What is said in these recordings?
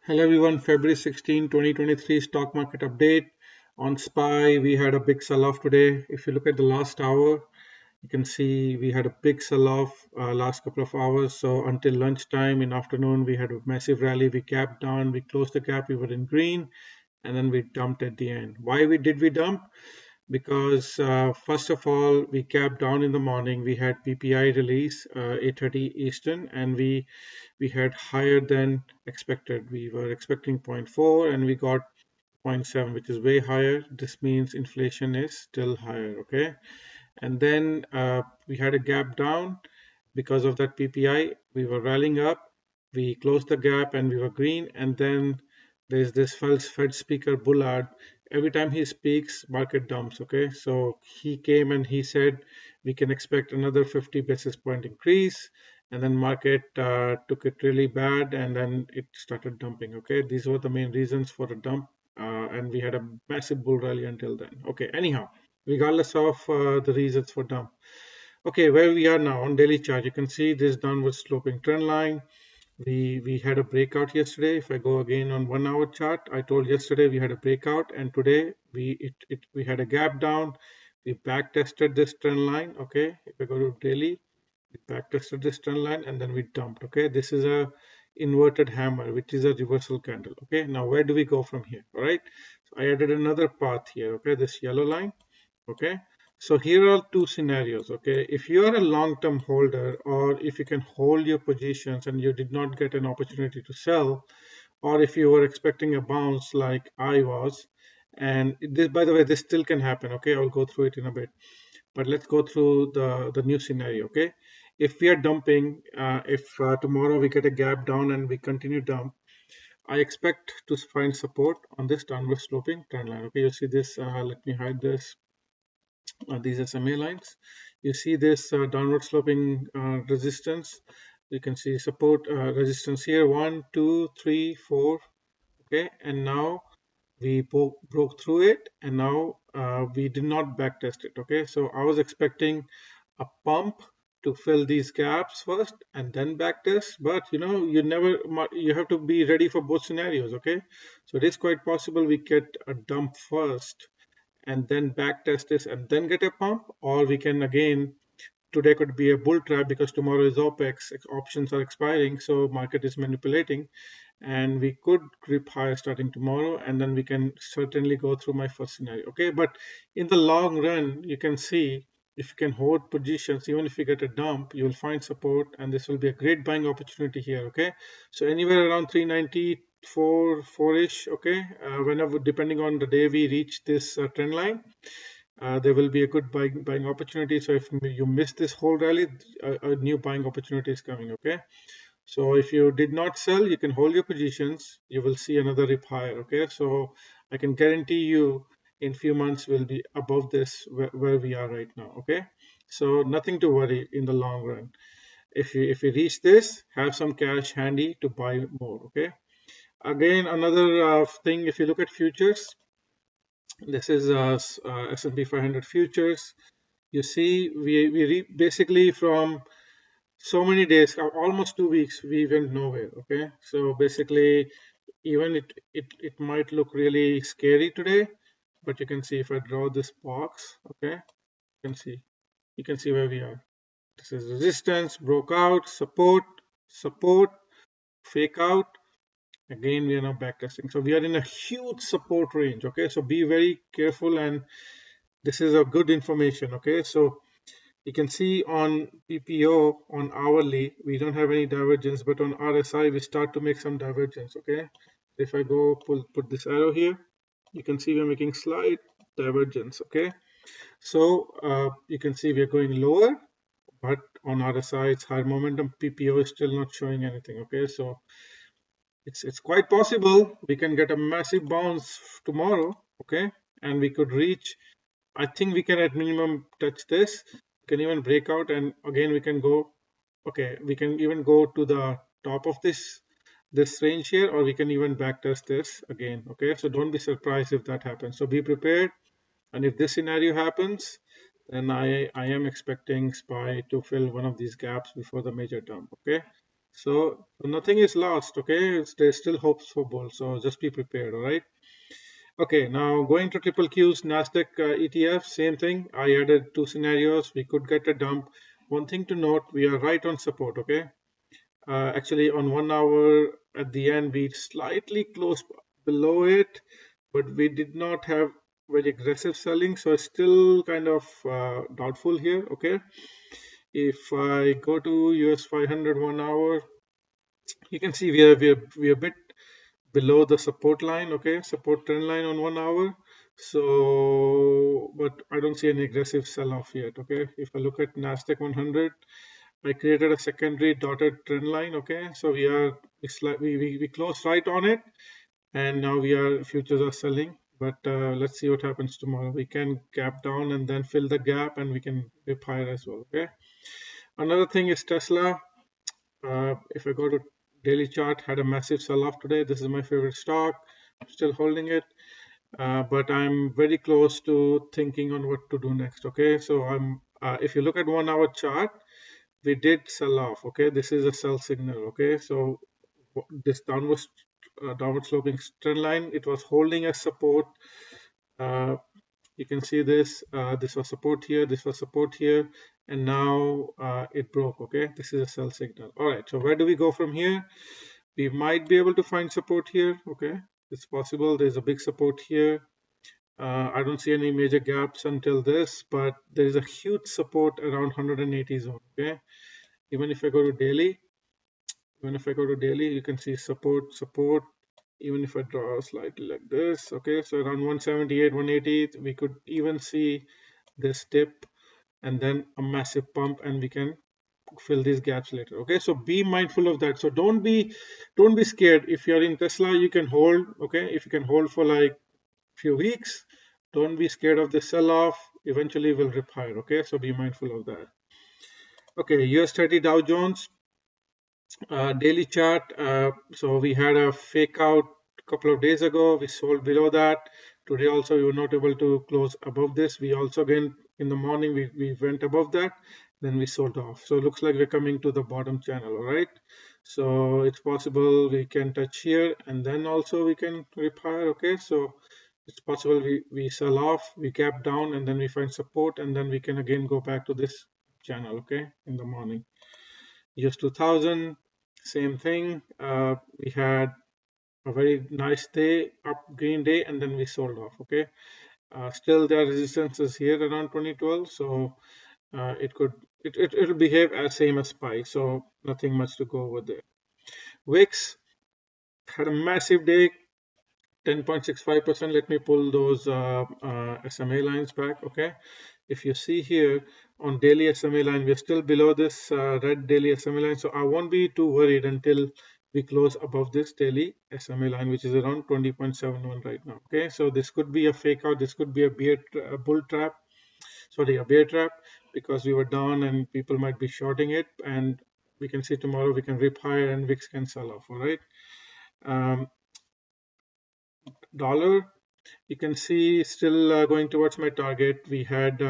Hello everyone, February 16, 2023 stock market update. On SPY, we had a big sell-off today. If you look at the last hour, you can see we had a big sell-off last couple of hours. So until lunchtime in afternoon, we had a massive rally. We gapped down, we closed the gap, we were in green, and then we dumped at the end. Why did we dump? Because first of all, we capped down in the morning. We had PPI release 8:30 Eastern, and we had higher than expected. We were expecting zero point 0.4, and we got 0.7, which is way higher. This means inflation is still higher. Okay, and then we had a gap down because of that PPI. We were rallying up. We closed the gap and we were green. And then there's this Fed speaker Bullard. Every time he speaks, market dumps. Okay, so he came and he said we can expect another 50 basis point increase. And then market took it really bad, and then it started dumping. Okay, these were the main reasons for the dump, and we had a massive bull rally until then. Okay, anyhow, regardless of the reasons for dump. Okay, where we are now on daily chart, you can see this downward sloping trend line. We had a breakout yesterday. If I go again on 1 hour chart, I told yesterday we had a breakout, and today we had a gap down. We back tested this trend line. Okay, if I go to daily, we back tested this trend line and then we dumped. Okay, this is a inverted hammer, which is a reversal candle. Okay, now where do we go from here? All right, so I added another path here. Okay, this yellow line. Okay, so here are two scenarios. Okay, if you are a long-term holder, or if you can hold your positions and you did not get an opportunity to sell, or if you were expecting a bounce like I was, and this, by the way, this still can happen. Okay, I'll go through it in a bit, but let's go through the new scenario. Okay, if we are dumping, if tomorrow we get a gap down and we continue dump, I expect to find support on this downward sloping trend line. Okay, you see this, let me hide this, these SMA lines. You see this downward sloping resistance. You can see support resistance here, 1, 2, 3, 4. Okay, and now we broke through it, and now we did not back test it. Okay, so I was expecting a pump to fill these gaps first and then back test, but you have to be ready for both scenarios. Okay, so it is quite possible we get a dump first and then back test this and then get a pump, or we can again, today could be a bull trap because tomorrow is OPEX, options are expiring, so market is manipulating, and we could grip higher starting tomorrow, and then we can certainly go through my first scenario. Okay, but in the long run, you can see if you can hold positions, even if you get a dump, you will find support, and this will be a great buying opportunity here. Okay, so anywhere around 390 4-ish. Okay, whenever, depending on the day we reach this trend line, there will be a good buying opportunity. So if you miss this whole rally, a new buying opportunity is coming. Okay, so if you did not sell, you can hold your positions. You will see another rip higher. Okay, so I can guarantee you in few months we'll be above this where we are right now. Okay, so nothing to worry in the long run. If you reach this, have some cash handy to buy more. Okay, again, another thing, if you look at futures, this is S&P 500 futures. You see, we basically from so many days, almost 2 weeks, we went nowhere. Okay, so basically, even it might look really scary today, but you can see if I draw this box, okay, you can see where we are. This is resistance, broke out, support, fake out. Again, we are now backtesting. So we are in a huge support range. Okay, so be very careful, and this is a good information. Okay, so you can see on PPO, on hourly, we don't have any divergence, but on RSI, we start to make some divergence. Okay, if I go put this arrow here, you can see we're making slight divergence. Okay, so you can see we're going lower, but on RSI, it's higher momentum. PPO is still not showing anything. Okay, so it's quite possible we can get a massive bounce tomorrow. Okay, and we could reach, I think we can at minimum touch this. We can even break out, and again we can go, okay, we can even go to the top of this range here, or we can even back test this again. Okay, so don't be surprised if that happens. So be prepared, and if this scenario happens, then I am expecting SPY to fill one of these gaps before the major dump. Okay, So nothing is lost, okay? There's still hopes for bulls, so just be prepared, all right? Okay, now going to triple Q's Nasdaq ETF, same thing. I added two scenarios. We could get a dump. One thing to note, we are right on support, okay? Actually, on 1 hour at the end, we slightly closed below it, but we did not have very aggressive selling, so it's still kind of doubtful here, okay? If I go to US 500 1 hour, you can see we are a bit below the support line, okay, support trend line on 1 hour. So, but I don't see any aggressive sell-off yet, okay. If I look at Nasdaq 100, I created a secondary dotted trend line, okay. So we closed right on it, and now futures are selling. But let's see what happens tomorrow. We can gap down and then fill the gap, and we can dip higher as well, okay. Another thing is Tesla. If I go to daily chart, had a massive sell-off today. This is my favorite stock. I'm still holding it, but I'm very close to thinking on what to do next. Okay, so if you look at 1 hour chart, we did sell off. Okay, this is a sell signal. Okay, so this downward sloping trend line, it was holding as support. You can see this. This was support here. This was support here, and now it broke. Okay, this is a sell signal. All right. So where do we go from here? We might be able to find support here. Okay, it's possible. There's a big support here. I don't see any major gaps until this, but there is a huge support around 180 zone. Okay, even if I go to daily, you can see support, support. Even if I draw slightly like this, okay, so around 178, 180, we could even see this dip and then a massive pump, and we can fill these gaps later. Okay, so be mindful of that. So don't be scared. If you're in Tesla, you can hold. Okay, if you can hold for like few weeks, don't be scared of the sell-off. Eventually will rip higher. Okay, so be mindful of that. Okay, US 30 Dow Jones daily chart. So we had a fake out a couple of days ago. We sold below that. Today also we were not able to close above this. We also again in the morning we went above that. Then we sold off. So it looks like we're coming to the bottom channel. All right. So it's possible we can touch here and then also we can rip higher. Okay. So it's possible we sell off, we gap down, and then we find support, and then we can again go back to this channel. Okay. In the morning. US 2000, same thing. We had a very nice day, up green day, and then we sold off. Okay. Still, there are resistances here around 2012, so it'll behave as same as SPY. So nothing much to go over there. VIX had a massive day, 10.65%. Let me pull those SMA lines back. Okay. If you see here on daily SMA line, we're still below this red daily SMA line. So I won't be too worried until we close above this daily SMA line, which is around 20.71 right now. Okay, so this could be a fake out. This could be a bull trap. Sorry, a bear trap, because we were down and people might be shorting it. And we can see tomorrow we can rip higher and VIX can sell off. All right. Dollar, you can see still going towards my target. We had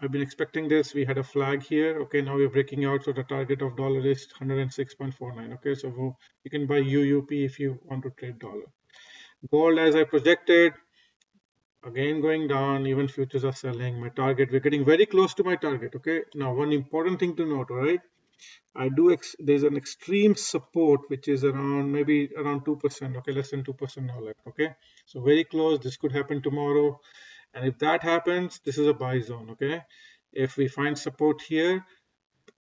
I've been expecting this. We had a flag here. Okay, now we're breaking out. So the target of dollar is 106.49. Okay, so you can buy UUP if you want to trade dollar. Gold, as I projected, again going down. Even futures are selling. My target, we're getting very close to my target. Okay, now one important thing to note, all right? There's an extreme support which is around maybe around 2%. Okay, less than 2% now left. Okay, so very close. This could happen tomorrow. And if that happens, this is a buy zone. Okay, if we find support here,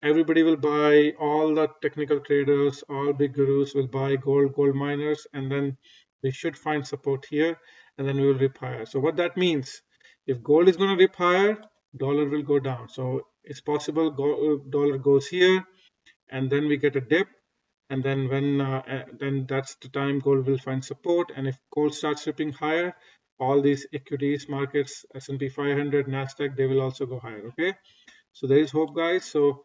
everybody will buy. All the technical traders, all big gurus will buy gold miners, and then we should find support here, and then we will rip higher. So what that means, if gold is going to rip higher, dollar will go down. So it's possible dollar goes here, and then we get a dip, and then then that's the time gold will find support. And if gold starts ripping higher, all these equities markets, S&P 500, Nasdaq, they will also go higher. Okay, so there is hope, guys. So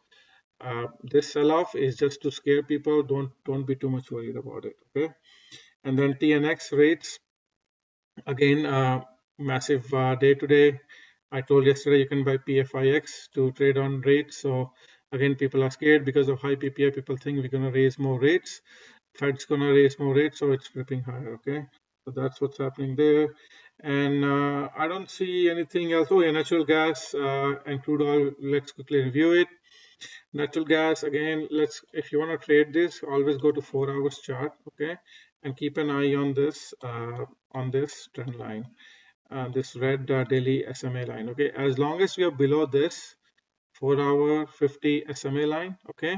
this sell-off is just to scare people. Don't be too much worried about it. Okay, and then TNX rates, again massive day today. I told yesterday you can buy PFIX to trade on rates, so Again, people are scared because of high PPI. People think we're going to raise more rates. Fed's going to raise more rates, so it's flipping higher. Okay, so that's what's happening there. And I don't see anything else. Oh, yeah, natural gas and crude oil. Let's quickly review it. Natural gas, again, if you want to trade this, always go to 4 hours chart, okay, and keep an eye on this trend line, this red daily SMA line, okay. As long as we are below this 4-hour 50 SMA line, okay,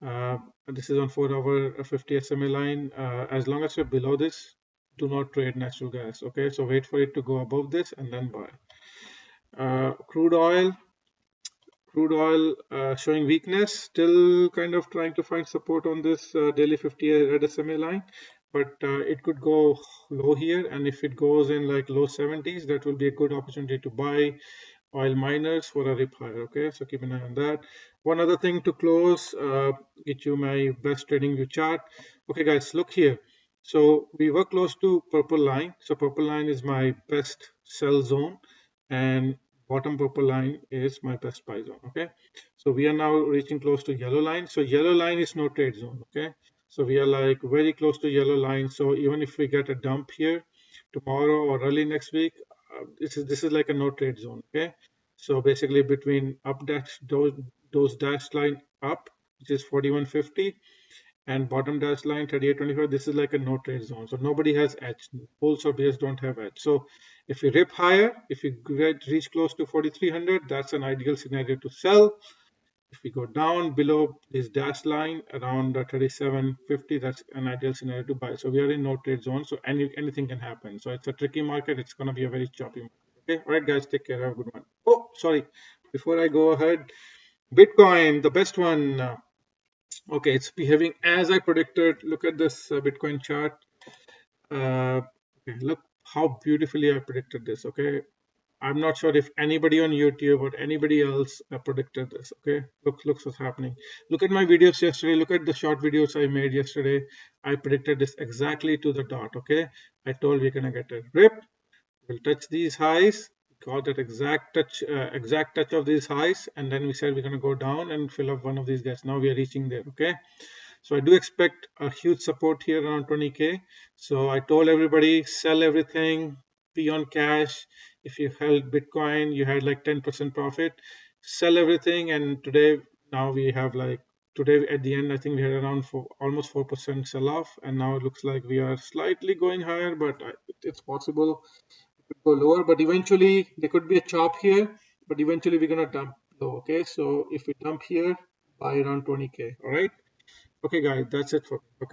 uh, this is on 4-hour 50 SMA line. As long as you're below this, do not trade natural gas, okay. So wait for it to go above this and then buy. Crude oil. Crude oil showing weakness, still kind of trying to find support on this daily 50 red SMA line, but it could go low here, and if it goes in like low 70s, that will be a good opportunity to buy oil miners for a rip higher. Okay, so keep an eye on that. One other thing to close, get you my best trading view chart. Okay guys, look here. So we were close to purple line. So purple line is my best sell zone, and bottom purple line is my best buy zone. Okay, so we are now reaching close to yellow line. So yellow line is no trade zone. Okay, so we are like very close to yellow line. So even if we get a dump here tomorrow or early next week, this is like a no trade zone. Okay, so basically between up dash those dashed line up, which is 4150, and bottom dash line 3825, this is like a no trade zone. So nobody has edge. Bulls or bears don't have edge. So if we rip higher, if we reach close to 4300, that's an ideal scenario to sell. If we go down below this dash line around 3750, that's an ideal scenario to buy. So we are in no trade zone, so anything can happen. So it's a tricky market. It's going to be a very choppy market. Okay, all right, guys, take care. Have a good one. Oh, sorry. Before I go ahead, Bitcoin, the best one. Okay, it's behaving as I predicted. Look at this Bitcoin chart. Okay, look how beautifully I predicted this. Okay, I'm not sure if anybody on YouTube or anybody else predicted this. Okay, looks what's happening. Look at my videos yesterday. Look at the short videos I made yesterday. I predicted this exactly to the dot. Okay, I told we're gonna get a rip. We'll touch these highs. Got that exact touch of these highs, and then we said we're gonna go down and fill up one of these guys. Now we are reaching there. Okay. So I do expect a huge support here around 20K. So I told everybody, sell everything, be on cash. If you held Bitcoin, you had like 10% profit, sell everything. And today, now we have like, today at the end, I think we had around almost 4% sell off. And now it looks like we are slightly going higher, but it's possible it could go lower. But eventually, there could be a chop here, but eventually we're going to dump low. Okay. So if we dump here, buy around 20K. All right. Okay, guys, that's it for. Okay.